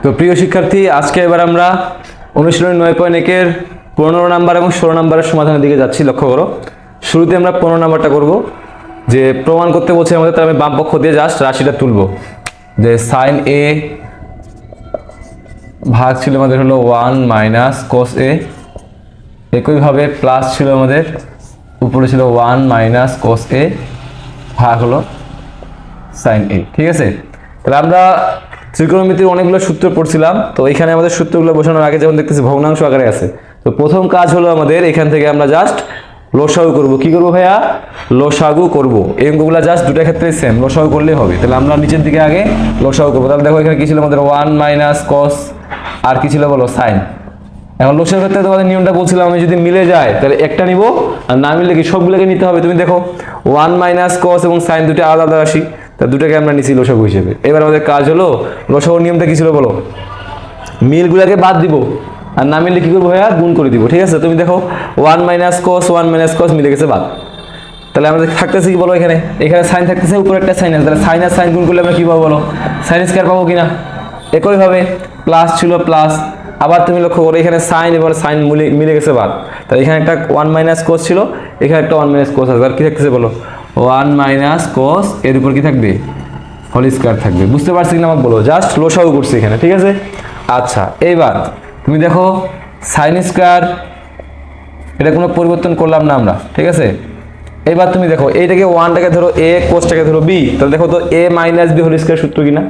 তো প্রিয় শিক্ষার্থী, আজকে এবার আমরা অনুশীলনী 9.1 এর 15 নাম্বার এবং 16 নাম্বারের সমাধানের দিকে যাচ্ছি। লক্ষ্য করো, শুরুতে আমরা 15 নাম্বারটা করব। যে প্রমাণ করতে বলছে আমাদের, তাহলে আমি বাম পক্ষ দিয়ে জাস্ট রাশিটা তুলব। যে সাইন এ ভাগ ছিল আমাদের হলো 1 মাইনাস কোস এ, একইভাবে প্লাস ছিল আমাদের উপরে ছিল 1 মাইনাস কোস এ ভাগ হলো সাইন এ। ঠিক আছে, তাহলে আমরা ত্রিকোণমিতির অনেকগুলো সূত্র পড়ছিলাম। তো এখানে আমাদের সূত্রগুলো বসানোর আগে যেমন দেখতেছি ভগ্নাংশ আকারে আছে। তো প্রথম কাজ হলো আমাদের এখান থেকে আমরা জাস্ট লসাগু করব। কি করব ভাইয়া? লসাগু করব। এই অঙ্কগুলো জাস্ট দুটো ক্ষেত্রে সেম, লসাগু করলেই হবে। তাহলে আমরা নিচের দিকে আগে লসাগু করব। তাহলে দেখো এখানে কি ছিল আমাদের 1 মাইনাস কস, আর কি ছিল বলো? সাইন। এখন লসাগুর ক্ষেত্রে তোমাদের নিয়মটা বলছিলাম, আমি যদি মিলে যায় তাহলে একটা নিব, আর না মিললে কি সবগুলোকে নিতে হবে। তুমি দেখো 1 মাইনাস কস এবং সাইন দুটো আলাদা আলাদা রাশি, তা দুটোকে আমরা নিছি লসাগু হিসেবে। এবার আমাদের কাজ হলো লসাগুর নিয়মটা কি ছিল বলো? মিলগুলোকে বাদ দিব, আর না মিললে কি করবো ভাইয়া? গুণ করে দিব। ঠিক আছে, তুমি দেখো 1 মাইনাস কস মিলে গেছে বাদ। তাহলে আমাদের থাকতেছে কি বলো? এখানে সাইন থাকতেছে, উপরে একটা সাইন আছে। তাহলে সাইন আর সাইন গুণ করলে আমরা কি পাবো বলো? সাইন স্কয়ার পাবো কিনা? একইভাবে প্লাস ছিল প্লাস, আবার তুমি লক্ষ্য করো এখানে সাইন এবং সাইন মিলে গেছে বাদ। তাহলে এখানে একটা 1 মাইনাস কোস ছিল, এখানে একটা 1 মাইনাস কোস আছে। আর কি থাকতেছে বলো? 1 মাইনাস কোস এর উপর কি থাকবে? হোল স্কয়ার থাকবে। বুঝতে পারছি কিনা আমাকে বলো? জাস্ট লসাগু করছি এখানে। ঠিক আছে, আচ্ছা এইবার তুমি দেখো সাইন স্কয়ার, এটা কোনো পরিবর্তন করলাম না আমরা। ঠিক আছে, এবার তুমি দেখো এইটাকে 1টাকে ধরো এ, কোসটাকে ধরো বি। তাহলে দেখো তো A minus B whole square সূত্র কিনা?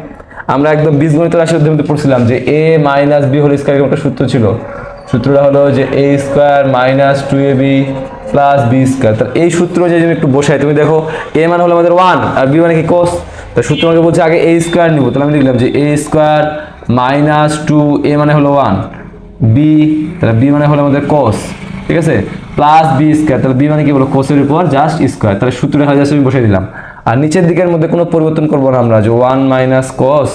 আমরা একদম বীজগণিত রাশির অধ্যায়ে পড়ছিলাম যে A minus B whole square একটা সূত্র ছিল। সূত্রটা হলো যে A square minus 2ab plus B square. তাহলে এই সূত্র যে আমি একটু বসাই, তুমি দেখো এ মানে হলো আমাদের 1 আর বি মানে কি কোস। তাহলে সূত্র আমাকে বলছে আগে এ স্কয়ার নিব। তাহলে আমি লিখলাম যে এ স্কয়ার মাইনাস 2, এ মানে হলো 1, বি, তাহলে বি মানে হলো আমাদের কোস। ঠিক আছে, প্লাস বি স্কয়ার, তাহলে বি মানে কি বলো? কোসের উপর জাস্ট স্কয়ার। তাহলে সূত্রটা জাস্ট আমি বসিয়ে দিলাম। আর নিচের দিকের মধ্যে কোনো পরিবর্তন করবো না আমরা, যে 1 মাইনাস কস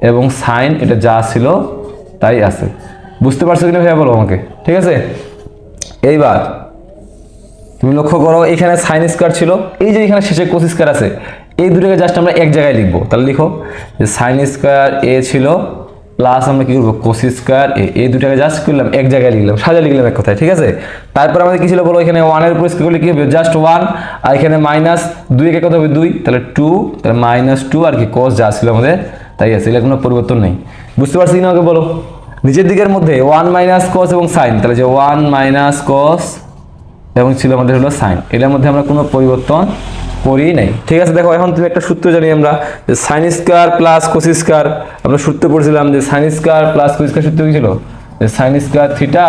এবং সাইন এটা যা ছিল তাই আছে। বুঝতে পারছো কিনা ভাইয়া বলো আমাকে? ঠিক আছে, এইবার তুমি লক্ষ্য করো এখানে সাইন স্কয়ার ছিল, এই যে এখানে শেষে কোস স্কয়ার আছে, এই দুটোকে জাস্ট আমরা এক জায়গায় লিখবো। তাহলে লিখো যে সাইন স্কয়ার এ ছিল প্লাস আমরা কি করবো? কোস স্কয়ার এ, এই দুটাকে জাস্ট করলাম এক জায়গায় লিখলাম, সাজা লিখলাম এক কথায়। ঠিক আছে, তারপর আমাদের কি ছিল বলো? এখানে 1 এর উপর স্কয়ার করলে কি হবে? জাস্ট 1, আর এখানে মাইনাস 2 এর কত হবে? 2, তাহলে 2, তাহলে মাইনাস 2 আর কি কোস যা ছিল আমাদের তাই আছে, এটা কোনো পরিবর্তন নেই। বুঝতে পারছি কিনা আমাকে বলো? নিচের দিকের মধ্যে 1 মাইনাস কস এবং সাইন, তাহলে যে 1 মাইনাস কস এবং ছিল আমাদের হলো সাইন, এটার মধ্যে আমরা কোনো পরিবর্তন করি নাই। ঠিক আছে, দেখো এখন তুমি একটা সূত্র জানি আমরা, যে sine square plus cos square. আমরা সূত্র পড়ছিলাম যে sine square plus cos square সূত্র কি ছিল? যে sine square theta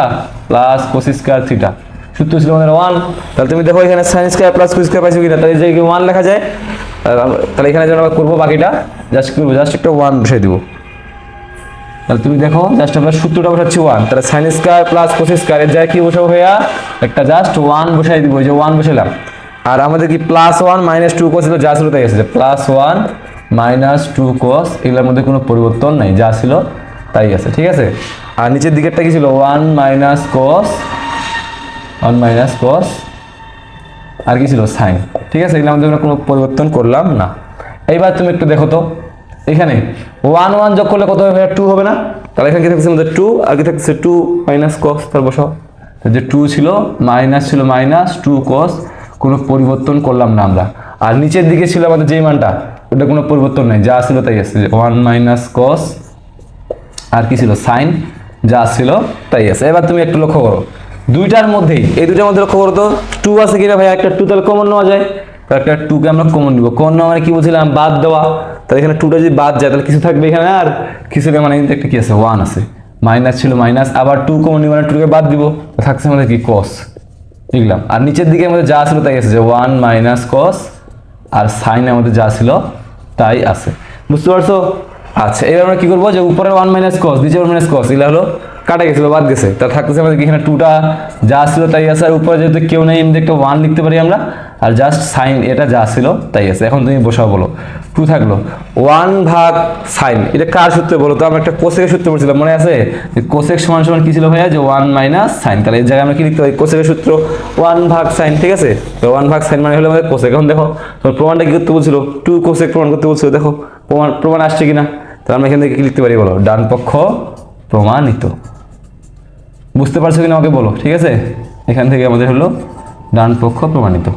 plus cos square theta, সূত্র ছিল আমাদের 1। তাহলে তুমি দেখো এখানে sine square plus cos square পাইছো কিনা? তাহলে যে 1 লেখা যায়। তাহলে এখানে যেন আমরা করবো বাকিটা জাস্ট করবো, জাস্ট একটা 1 বসাই দিব। তাহলে তুমি দেখো জাস্ট আমরা সূত্রটা বসাচ্ছি 1, তাহলে sine square plus cos square এর জায়গায় কি বসাবো ভাইয়া? একটা জাস্ট 1 বসাই দিব, যে 1 বসালাম। আর আমাদের কি প্লাস 1 মাইনাস 2 cos ছিল, যা ছিল তাই আছে। প্লাস 1 মাইনাস 2 cos, এগুলোর মধ্যে কোনো পরিবর্তন নাই, যা ছিল তাই আছে। ঠিক আছে, আর নিচের দিকেরটা কি ছিল? 1 মাইনাস cos আর কি ছিল? সাইন। ঠিক আছে, এগুলোর মধ্যে কোনো পরিবর্তন করলাম না। এইবার তুমি একটু দেখো তো এখানে 1 1 যোগ করলে কত হবে ভাইয়া? 2 হবে না? তাহলে এখানে কি থাকছে আমাদের? 2, আর কি থাকছে? 2 মাইনাস cos। তার বসাও যে 2 ছিল মাইনাস 2 cos, কোনো পরিবর্তন করলাম না আমরা। আর নিচের দিকে ছিল আমাদের যেই মানটা, ওটা কোনো পরিবর্তন নেই, যা ছিল তাই আছে। 1 মাইনাস cos আর কি ছিল? সাইন, যা ছিল তাই আছে। এবার তুমি একটু লক্ষ্য করো দুইটার মধ্যেই, এই দুইটার মধ্যে লক্ষ্য করো তো 2 আছে কিনা ভাইয়া? একটা 2 তাহলে কমন নেওয়া যায়, তো একটা 2 কে আমরা কমন নিব। কমন নেওয়া মানে কি বলছিলাম? বাদ দেওয়া। তাহলে এখানে 2টা যদি বাদ যায় তাহলে কিছু থাকবে এখানে, আর কিছু মানে কিন্তু একটা কি আছে? 1 আছে। মাইনাস ছিল মাইনাস, আবার 2 কমন নিব মানে 2 কে বাদ দিব, থাকছে আমাদের কি? cos লিখলাম। আর নিচের দিকে আমাদের যা ছিল তাই আছে, যে 1 মাইনাস cos আর সাইন আমাদের যা ছিল তাই আছে। বুঝতে পারছো? আচ্ছা, এবার আমরা কি করবো? যে উপরে 1 মাইনাস cos, নিচে 1 মাইনাস cos, এগুলো হলো কাটা গেছিল, বাদ গেছে। তাহলে থাকতেছে আমাদের এখানে 2টা যা ছিল তাই আছে, আর উপরে যেহেতু কেউ নেই এমনি একটা 1 লিখতে পারি আমরা, আর জাস্ট সাইন এটা যা ছিল তাই আছে। এখন তুমি বসাও বলো, 2 থাকলো 1 ভাগ সাইন, এটা কার সূত্রে বলো তো? আমরা একটা কোসেকের সূত্র পড়ছিলাম, মনে আছে? যে কোসেক সমান সমান কি ছিল ভাইয়া? যে 1 মাইনাস সাইন। তাহলে এই জায়গায় আমরা কি লিখতে পারি? কোসেকের সূত্র 1 ভাগ সাইন। ঠিক আছে, তো 1 ভাগ সাইন মানে হলো আমাদের কোসেক। এখন দেখো তোমার প্রমাণটা কি করতে বলছিল? 2 কোসেক প্রমাণ করতে বলছিল, দেখো প্রমাণ আসছে কিনা? তাহলে আমরা এখান থেকে কি লিখতে পারি বলো, ডান পক্ষ প্রমাণিত। বুঝতে পারছো কিনা আমাকে বলো, ঠিক আছে? এখান থেকে আমাদের হলো ডান পক্ষ প্রমাণিত।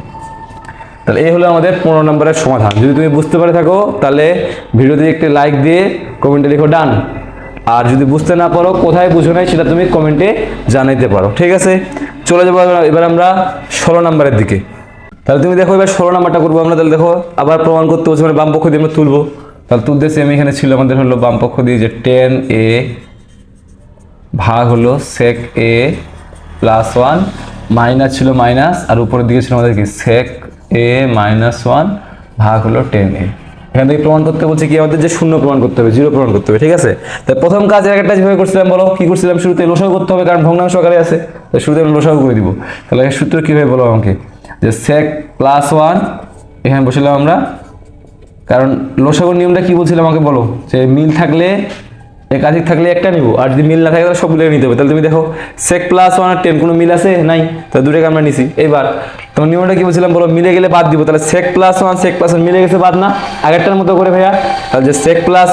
তাহলে এই হলো আমাদের 15 নম্বরের সমাধান। যদি তুমি বুঝতে পারে থাকো তাহলে ভিডিওতে একটি লাইক দিয়ে কমেন্টে লিখো ডান। আর যদি বুঝতে না পারো, কোথায় বুঝো নাই সেটা তুমি কমেন্টে জানাইতে পারো, ঠিক আছে? চলে যাবো এবার আমরা 16 নম্বরের দিকে। তাহলে তুমি দেখো এবার 16 নাম্বারটা করবো আমরা। তাহলে দেখো আবার প্রমাণ করতে বলছি, মানে বাম পক্ষ দিয়ে আমরা তুলবো। তাহলে তুলতেছি আমি, এখানে ছিল আমাদের হলো বাম পক্ষ দিয়ে যে tan a ভাগ হলো sec a প্লাস 1 মাইনাস ছিল মাইনাস, আর উপরের দিকে ছিল আমাদের কি sec a মাইনাস 1 ভাগ হলো tan a। এখান থেকে প্রমাণ করতে বলছে কি আমাদের যে শূন্য প্রমাণ করতে হবে, জিরো প্রমাণ করতে হবে, ঠিক আছে? তাই প্রথম কাজ একটা যেভাবে করছিলাম বলো, কি করছিলাম? শুরুতে লসাগু করতে হবে, কারণ ভগ্নাংশ আকারে আছে। তাই শুরুতে আমি লসাগু করে দিব। তাহলে সূত্র কিভাবে বলো আমাকে, যে sec প্লাস 1 এখানে বসলাম আমরা, কারণ লসাগুর নিয়মটা কি বলছিলাম আমাকে বলো, যে মিল থাকলে একাধিক থাকলে একটা নিব, আর যদি মিল না থাকে তাহলে সবগুলো নিতে হবে। তাহলে তুমি দেখো sec প্লাস 1 আর 10 কোনো মিল আছে নাই, তাহলে দুটোকে আমরা নিছি। এইবার তোমার নিয়মটা কি বলছিলাম বলো, মিলে গেলে বাদ দিব। তাহলে sec প্লাস 1 sec প্লাস 1 মিলে গেছে বাদ না, আগেরটার মতো করে ভাইয়া। তাহলে যে sec প্লাস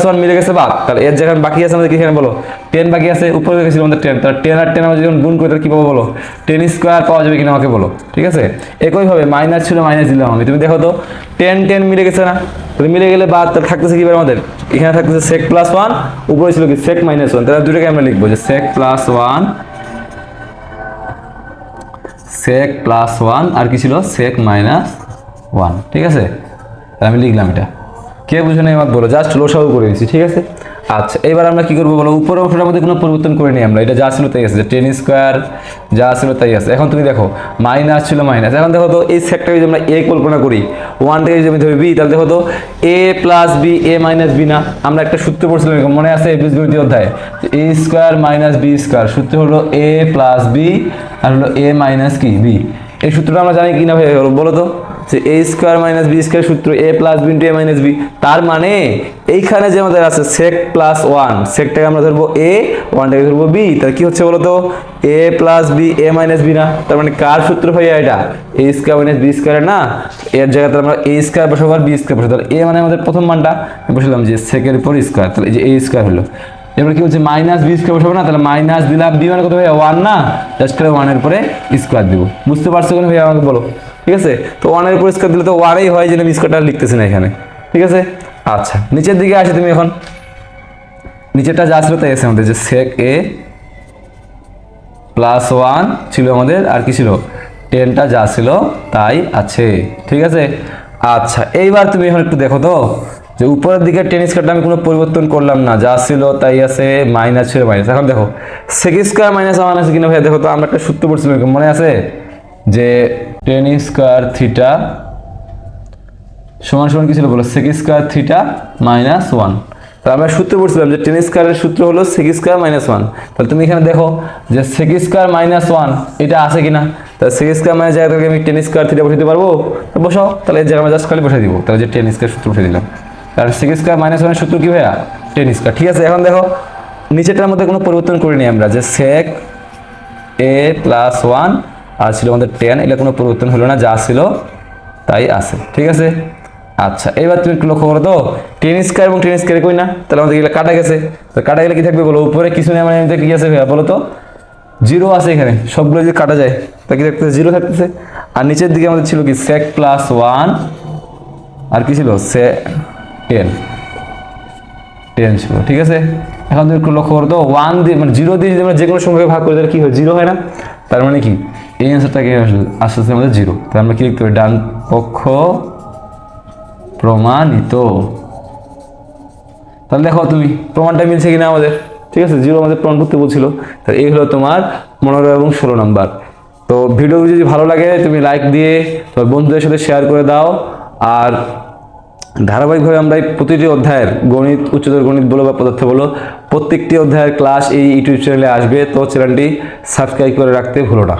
1 মিলে গেছে বাদ, তাহলে এর যেখানে বাকি আছে আমাদের কি এখানে বলো 10 বাকি আছে, উপরে গেছিল আমাদের 10। তাহলে 10 আর 10 আমরা যখন গুণ করি তাহলে কি পাবো বলো, 10 স্কয়ার পাওয়া যাবে কিনা আমাকে বলো, ঠিক আছে? একইভাবে মাইনাস ছিল মাইনাস দিলাম আমি, তুমি দেখো তো 10 মিলে গেছে না, তাহলে মিলে গেলে বাদ, তাহলে থাকতেছে কি আমাদের এখানে থাকতেছে sec প্লাস 1, উপরে ছিল কি sec মাইনাস 1। তাহলে দুটোকে আমরা লিখবো যে sec প্লাস 1 আর কি ছিল sec মাইনাস 1, ঠিক আছে? তাহলে আমি লিখলাম এটা। কে বুঝে নাই আমাকে বলো, জাস্ট লসাগু করে দিচ্ছি, ঠিক আছে? আচ্ছা এবার আমরা কি করবো বলো, উপরের অংশটার মধ্যে কোনো পরিবর্তন করে নিই আমরা, এটা যা ছিল তাই আছে, যে 10 স্কয়ার যা ছিল তাই আছে। এখন তুমি দেখো মাইনাস ছিল মাইনাস, এখন দেখো তো এই সেকটাকে যদি আমরা a কল্পনা করি, 1 থেকে যদি আমি ধরি b, তাহলে দেখো তো a plus b a minus b না, আমরা একটা সূত্র পড়ছিলাম মনে আছে বীজগণিত অধ্যায়ে, a square minus b square, সূত্র হলো a প্লাস b আর হলো a মাইনাস কি b। এই সূত্রটা আমরা জানি কিনা ভাই বলো তো, যে a square minus b square সূত্র a plus b into a minus b। তার মানে এইখানে যে আমাদের আছে sec প্লাস 1, সেকটাকে আমরা ধরবো a, 1টাকে ধরবো b, তাহলে কি হচ্ছে বলো তো a plus b a minus b না। তার মানে কার সূত্র ভাইয়া এটা, a square minus b square না, এর জায়গাতে আমরা a স্কয়ার বসাবো আর b স্কয়ার বসাবো। তাহলে a মানে আমাদের প্রথম মানটা বসালাম যে sec এর উপর স্কয়ার, তাহলে এই যে a স্কয়ার হলো। এবার কি হচ্ছে মাইনাস b স্কয়ার বসাবো না, তাহলে মাইনাস দিলাম b মানে কত ভাইয়া 1 না, জাস্ট করে 1 এর উপরে স্কয়ার দিব। বুঝতে পারছো কেন ভাইয়া আমাকে বলো, ঠিক আছে? তো 1 এর উপর স্কয়ার দিলে তো 1ই হয়, যে আমি স্কয়ারটা লিখতেছি না এখানে, ঠিক আছে? আচ্ছা নিচের দিকে আসে তুমি, এখন নিচেরটা যা ছিল তাই আছে আমাদের, যে sec a প্লাস 1 ছিল আমাদের, আর কি ছিল 10টা যা ছিল তাই আছে, ঠিক আছে? আচ্ছা এইবার তুমি এখন একটু দেখো তো, যে উপরের দিকে 10 স্কয়ারটা আমি কোনো পরিবর্তন করলাম না, যা ছিল তাই আছে, মাইনাস ছিল মাইনাস। এখন দেখো sec স্কয়ার মাইনাস 1 আছে কিনা ভাই, দেখো তো আমরা একটা সূত্র পড়ছিলাম মনে আছে, যে 10 স্কয়ার থিটা সমান সমান কি ছিল বলো, sec স্কয়ার থিটা মাইনাস 1। তাহলে আমরা সূত্র পড়ছিলাম যে 10 স্কয়ারের সূত্র হলো sec স্কয়ার মাইনাস 1। তাহলে তুমি এখানে দেখো যে sec স্কয়ার মাইনাস 1 এটা আছে কিনা, তাহলে sec স্কয়ার মাইনাস জায়গা থেকে আমি 10 স্কয়ার থিটা বসাতে পারবো, তো বসাও। তাহলে এই জায়গায় আমরা জাস্ট খালি বসাই দিব, তাহলে যে 10 স্কয়ার সূত্র বসাই দিলাম। কারণ sec স্কয়ার মাইনাস 1 এর সূত্র কি ভাইয়া 10 স্কয়ার, ঠিক আছে? এখন দেখো নিচেরটার মধ্যে কোনো পরিবর্তন করিনি আমরা, যে sec a প্লাস 1 আর ছিল আমাদের 10, এটা কোনো পরিবর্তন হলো না, যা ছিল তাই আছে, ঠিক আছে? আচ্ছা এবার তুমি একটু লক্ষ্য করো তো, 10 স্কয়ার এবং 10 স্কয়ার কই না, তাহলে আমাদের এগুলো কাটা গেছে। তো কাটা গেলে কি থাকবে বলো, উপরে কিছু নেই, মানে কি আছে ভাইয়া বলো তো, জিরো আছে এখানে, সবগুলো যদি কাটা যায় তা কি থাকতেছে, জিরো থাকতেছে। আর নিচের দিকে আমাদের ছিল কি sec প্লাস 1 আর কি ছিল sec 10 ছিল, ঠিক আছে? এখন তুমি একটু লক্ষ্য করো তো, 1 দিয়ে মানে 0 দিয়ে যদি আমরা যে কোনো সংখ্যাকে ভাগ করি তাহলে কি হয়, 0 হয় না? তার মানে কি এই অ্যান্সারটাকে আসলে আমাদের 0। তাহলে আমরা কি লিখতে পারি, ডান পক্ষ প্রমাণিত। তাহলে দেখো তুমি প্রমাণটা মিলছে কিনা আমাদের, ঠিক আছে? 0 আমাদের প্রমাণ করতে বলছিল। তাহলে এই হলো তোমার 15 এবং 16 নম্বর। তো ভিডিও যদি ভালো লাগে তুমি লাইক দিয়ে তোমার বন্ধুদের সাথে শেয়ার করে দাও। আর ধারাবাহিকভাবে আমরা এই প্রতিটি অধ্যায়ের গণিত, উচ্চতর গণিত বলো বা পদার্থ বলো, প্রত্যেকটি অধ্যায়ের ক্লাস এই ইউটিউব চ্যানেলে আসবে। তো চ্যানেলটি সাবস্ক্রাইব করে রাখতে ভুলো না।